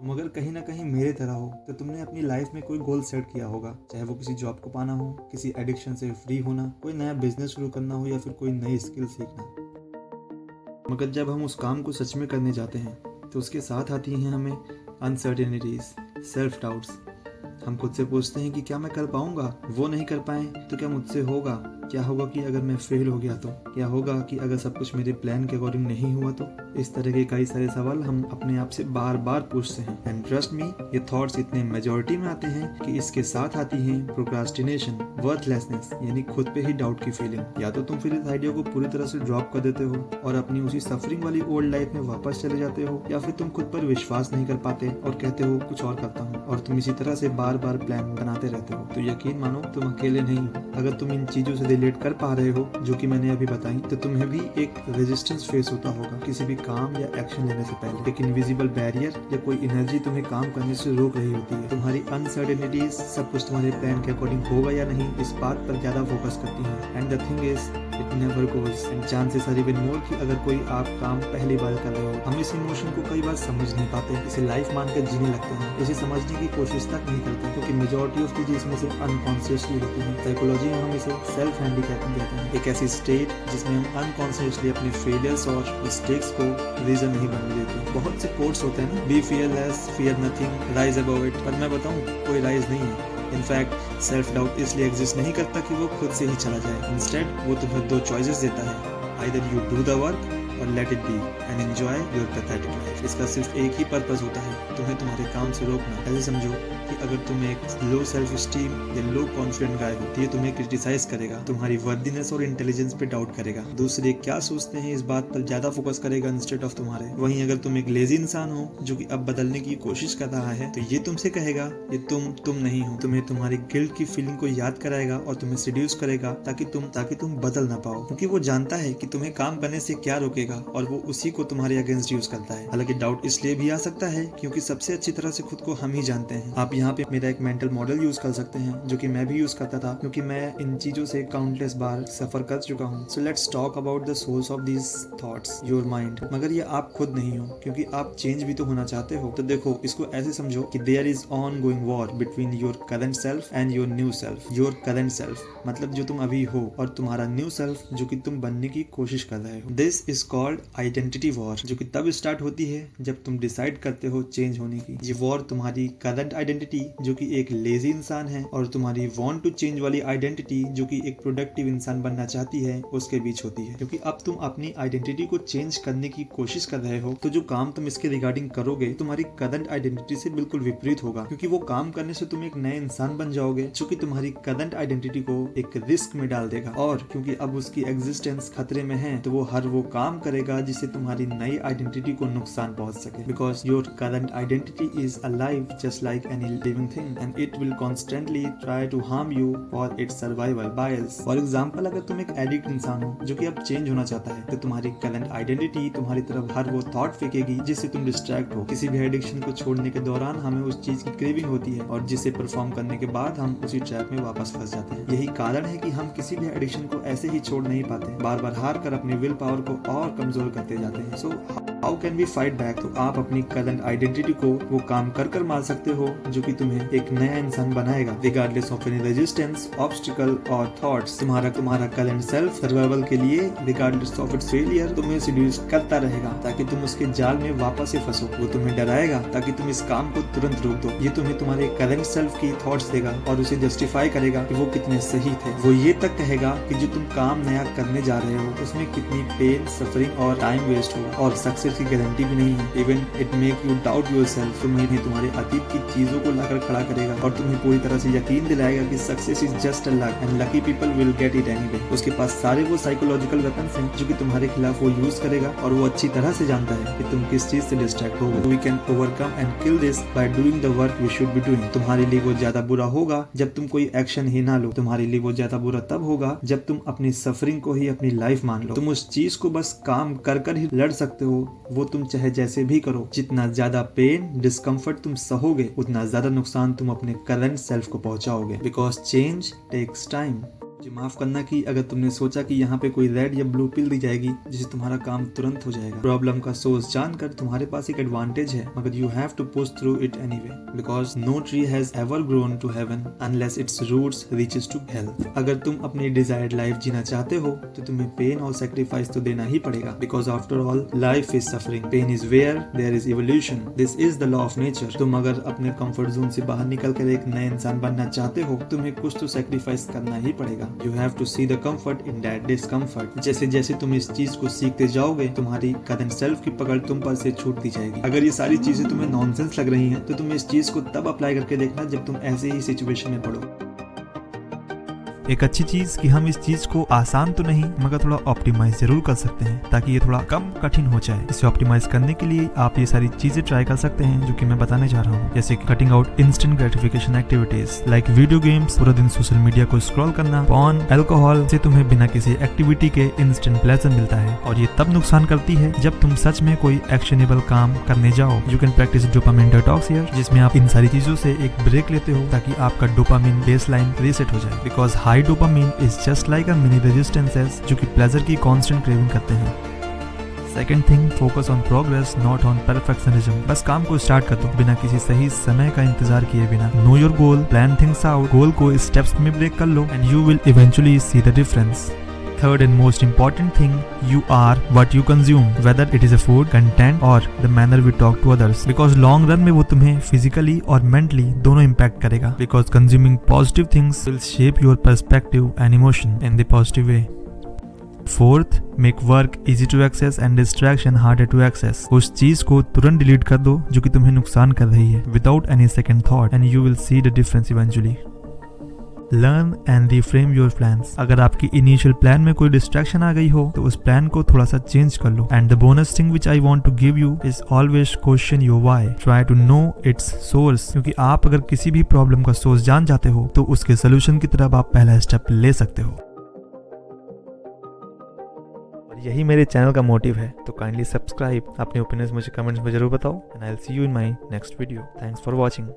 तुम अगर कहीं ना कहीं मेरे तरह हो तो तुमने अपनी लाइफ में कोई गोल सेट किया होगा, चाहे वो किसी जॉब को पाना हो, किसी एडिक्शन से फ्री होना, कोई नया बिजनेस शुरू करना हो या फिर कोई नई स्किल सीखना। मगर जब हम उस काम को सच में करने जाते हैं तो उसके साथ आती हैं हमें अनसर्टेनिटीज, सेल्फ डाउट्स। हम खुद से पूछते हैं कि क्या मैं कर पाऊंगा, वो नहीं कर पाए तो क्या मुझसे होगा, क्या होगा कि अगर मैं फेल हो गया तो, क्या होगा कि अगर सब कुछ मेरे प्लान के अकॉर्डिंग नहीं हुआ तो। इस तरह के कई सारे सवाल हम अपने आप से बार बार पूछते हैं। एंड ट्रस्ट मी, ये थॉट्स इतने मेजॉरिटी में आते हैं कि इसके साथ आती है प्रोक्रास्टिनेशन, वर्थलेसनेस, यानी खुद पे ही डाउट की फीलिंग। या तो तुम फिर इस आइडिया को पूरी तरह से ड्रॉप कर देते हो और अपनी उसी सफरिंग वाली ओल्ड लाइफ में वापस चले जाते हो, या फिर तुम खुद पर विश्वास नहीं कर पाते और कहते हो कुछ और करता हूँ, और तुम इसी तरह से बार बार प्लान बनाते रहते हो। तो यकीन मानो, तुम अकेले नहीं हो। अगर तुम इन चीजों से रिलेट कर पा रहे हो जो कि मैंने अभी बताई, तो तुम्हें भी एक रेजिस्टेंस फेस होता होगा किसी भी काम या एक्शन लेने से पहले। एक इनविजिबल बैरियर या कोई एनर्जी तुम्हें काम करने से रोक रही होती है। तुम्हारी अनसर्टेनिटीज, सब कुछ तुम्हारे प्लान के अकॉर्डिंग होगा या नहीं, इस बात पर ज्यादा फोकस करती है। And the thing is, it never goes, and chances are even more कि अगर कोई आप काम पहली बार कर रहे हो। हम इस इमोशन को कई बार समझ नहीं पाते, इसे लाइफ मानकर जीने लगते हैं, इसे समझने की कोशिश तक नहीं करते, क्योंकि मेजॉरिटी ऑफ चीजें इसमें से अनकॉन्शियसली होती है। साइकोलॉजी में हम इसे सेल्फ हैंडीकैपिंग कहते हैं, एक ऐसी स्टेट जिसमें हम अनकॉन्शियसली अपने फेलियर्स और मिस्टेक्स को रीजन नहीं बनने देते। बहुत से कोट्स होते हैं ना, be fearless, fear nothing, rise above it, पर मैं बताऊं, कोई राइज नहीं है। इनफैक्ट सेल्फ डाउट इसलिए एग्जिस्ट नहीं करता कि वो खुद से ही चला जाए। इंस्टेड वो तुम्हें दो चॉइसेस देता है, either you do the work or let it be and enjoy your pathetic life. इसका सिर्फ एक ही पर्पस होता है, तुम्हें तुम्हारे काम से रोकना। ऐसे समझो कि अगर तुम एक लो सेल्फ स्टीम या लो कॉन्फिडेंट गाय हो तो ये तुम्हें क्रिटिसाइज करेगा, तुम्हारी वर्दीनेस और इंटेलिजेंस पे डाउट करेगा, दूसरे क्या सोचते हैं इस बात पर ज्यादा फोकस करेगा इंस्टेड ऑफ तुम्हारे। वहीं अगर तुम एक लेजी इंसान हो जो कि अब बदलने की कोशिश कर रहा है, तो ये तुमसे कहेगा ये तुम नहीं हो, तुम्हें तुम्हारी गिल्ट की फीलिंग को याद कराएगा और तुम्हें सिड्यूस करेगा ताकि तुम बदल ना पाओ, क्योंकि वो जानता है कि तुम्हें काम करने से क्या रोकेगा और वो उसी को तुम्हारे अगेंस्ट यूज करता है। हालांकि डाउट इसलिए भी आ सकता है क्योंकि सबसे अच्छी तरह से खुद को हम ही जानते हैं। आप यहाँ पे मेरा एक मेंटल मॉडल यूज कर सकते हैं जो कि मैं भी यूज करता था, क्योंकि मैं इन चीजों से काउंटलेस बार सफर कर चुका हूँ। So let's talk about the source of these thoughts, your mind. मगर ये आप खुद नहीं हो, क्योंकि आप चेंज भी तो होना चाहते हो। तो देखो, इसको ऐसे समझो कि there is ongoing war between your current self and your new self. Your current self मतलब जो तुम अभी हो, और तुम्हारा न्यू सेल्फ जो कि तुम बनने की कोशिश कर रहे हो। This is called identity war, जो कि तब स्टार्ट होती है जब तुम डिसाइड करते हो चेंज होने की। ये वॉर तुम्हारी करंट आइडेंटिटी जो कि एक लेजी इंसान है और तुम्हारी वांट टू चेंज वाली आइडेंटिटी जो कि एक प्रोडक्टिव इंसान बनना चाहती है, उसके बीच होती है। क्योंकि अब तुम अपनी आइडेंटिटी को चेंज करने की कोशिश कर रहे हो, तो जो काम तुम इसके रिगार्डिंग करोगे तुम्हारी करंट आइडेंटिटी से बिल्कुल विपरीत होगा, क्योंकि वो काम करने से तुम एक नए इंसान बन जाओगे जो कि तुम्हारी करंट आइडेंटिटी को एक रिस्क में डाल देगा। और क्योंकि अब उसकी एग्जिस्टेंस खतरे में है, तो वो हर वो काम करेगा जिससे तुम्हारी नई आइडेंटिटी को नुकसान पहुंच सके। Because your current identity is alive just like any living thing and it will constantly try to harm you for its survival bias. For example, अगर तुम एक एडिक्ट इंसान हो जो कि अब चेंज होना चाहता है, तो तुम्हारी करंट आइडेंटिटी तुम्हारी तरफ हर वो थॉट फेंकेगी जिससे तुम डिस्ट्रैक्ट हो। किसी भी एडिक्शन को छोड़ने के दौरान हमें उस चीज की क्रेविंग होती है और जिसे परफॉर्म करने के बाद हम उसी ट्रैप में वापस फंस जाते हैं। यही कारण है कि हम किसी भी एडिक्शन को ऐसे ही छोड़ नहीं पाते, बार बार हार कर अपनी विल पावर को और कमजोर करते जाते हैं। So how can we fight back? तो आप अपनी करंट आइडेंटिटी को वो काम कर मार सकते हो जो कि तुम्हें एक नया इंसान बनाएगा, regardless of any resistance, obstacle और थॉट्स। तुम्हारा करंट सेल्फ सर्वाइवल के लिए रिगार्डलेस ऑफ इट्स फेलियर तुम्हें सिड्यूस करता रहेगा ताकि तुम उसके जाल में वापस से फंसो। वो तुम्हें डराएगा ताकि तुम इस काम को तुरंत रोक दो। ये तुम्हें तुम्हारे करंट सेल्फ की थॉट्स देगा और उसे जस्टिफाई करेगा कि वो कितने सही थे। वो ये तक कहेगा कि जो तुम काम नया करने जा रहे हो उसमें कितनी पेन, सफरिंग और टाइम वेस्ट होगा और सक्सेस की गारंटी भी नहीं है। Even it make you doubt yourself. तुम्हें तुम्हारे अतीत की चीजों को लाकर खड़ा करेगा और तुम्हें पूरी तरह से यकीन दिलाएगा कि success is just a luck and lucky people will get it anyway. उसके पास सारे वो साइकोलॉजिकल वेपन्स हैं जो कि तुम्हारे खिलाफ वो यूज करेगा और वो अच्छी तरह से जानता है कि तुम किस चीज से डिस्ट्रैक्ट हो। We can overcome and kill this by doing the work we should be doing. तुम्हारे लिए वो ज्यादा बुरा होगा जब तुम कोई एक्शन ही ना लो। तुम्हारे लिए वो ज्यादा बुरा तब होगा जब तुम अपनी सफरिंग को ही अपनी लाइफ मान लो। तुम उस चीज को बस काम कर ही लड़ सकते हो, वो तुम चाहे जैसे भी करो। जितना ज्यादा पेन, डिस्कम्फर्ट तुम सहोगे, उतना ज्यादा नुकसान तुम अपने करंट सेल्फ को पहुंचाओगे। Because change takes time. जी माफ करना कि अगर तुमने सोचा कि यहाँ पे कोई रेड या ब्लू पिल दी जाएगी जिससे तुम्हारा काम तुरंत हो जाएगा। प्रॉब्लम का सोर्स जानकर तुम्हारे पास एक एडवांटेज है, मगर you have to push through it anyway, because no tree has ever grown to heaven unless its roots reaches to hell. अगर तुम अपनी डिजायर्ड लाइफ जीना चाहते हो तो तुम्हें पेन और सेक्रीफाइस तो देना ही पड़ेगा, because after all life is suffering, pain is where there is evolution, this is the law of nature. तुम अगर अपने कंफर्ट जोन से बाहर निकल कर एक नए इंसान बनना चाहते हो, तुम्हें कुछ तो सेक्रीफाइस करना ही पड़ेगा। You have to see the comfort in that discomfort. जैसे जैसे तुम इस चीज को सीखते जाओगे, तुम्हारी कद एंड सेल्फ की पकड़ तुम पर से छूटती जाएगी। अगर ये सारी चीजें तुम्हें नॉनसेंस लग रही हैं, तो तुम इस चीज को तब अप्लाई करके देखना जब तुम ऐसे ही सिचुएशन में पड़ो। एक अच्छी चीज कि हम इस चीज को आसान तो नहीं मगर थोड़ा ऑप्टिमाइज जरूर कर सकते हैं, ताकि ये थोड़ा कम कठिन हो जाए। इसे ऑप्टिमाइज करने के लिए आप ये सारी चीजें ट्राई कर सकते हैं जो कि मैं बताने जा रहा हूँ, जैसे cutting out instant gratification activities like video games, पूरा दिन सोशल मीडिया को स्क्रॉल करना, पॉर्न, अल्कोहल से तुम्हें बिना किसी एक्टिविटी के इंस्टेंट प्लेजर मिलता है, और ये तब नुकसान करती है जब तुम सच में कोई एक्शनेबल काम करने जाओ। You can practice dopamine detox here, जिसमें आप इन सारी चीजों से एक ब्रेक लेते हो ताकि आपका डोपामिन बेसलाइन रीसेट हो जाए, because high dopamine is just like a mini resistances जो कि प्लेजर की कांस्टेंट क्रेविंग करते हैं। Second thing, focus on progress not on perfectionism. बस काम को स्टार्ट कर दो बिना किसी सही समय का इंतजार किए बिना। Know your goal, plan things out, goal को स्टेप्स में ब्रेक कर लो and you will eventually see the difference. Third and most important thing, you are what you consume, whether it is a food, content or the manner we talk to others, because long run में वो तुम्हें physically और mentally दोनों impact करेगा, because consuming positive things will shape your perspective and emotion in the positive way. Fourth, make work easy to access and distraction harder to access. उस चीज को तुरंत डिलीट कर दो जो कि तुम्हें नुकसान कर रही है, without any second thought, and you will see the difference eventually. Learn and reframe your plans. अगर आपकी इनिशियल प्लान में कोई डिस्ट्रैक्शन आ गई हो तो उस प्लान को थोड़ा सा चेंज कर लो। And the bonus thing which I want to give you is always question your why, try to know its source, क्योंकि आप अगर किसी भी प्रॉब्लम का सोर्स जान जाते हो तो उसके सोल्यूशन की तरफ आप पहला स्टेप ले सकते हो। और यही मेरे चैनल का मोटिव है, तो काइंडली सब्सक्राइब, अपने ओपिनियंस मुझे कमेंट्स में जरूर बताओ, and I will see you in my next video. Thanks for watching.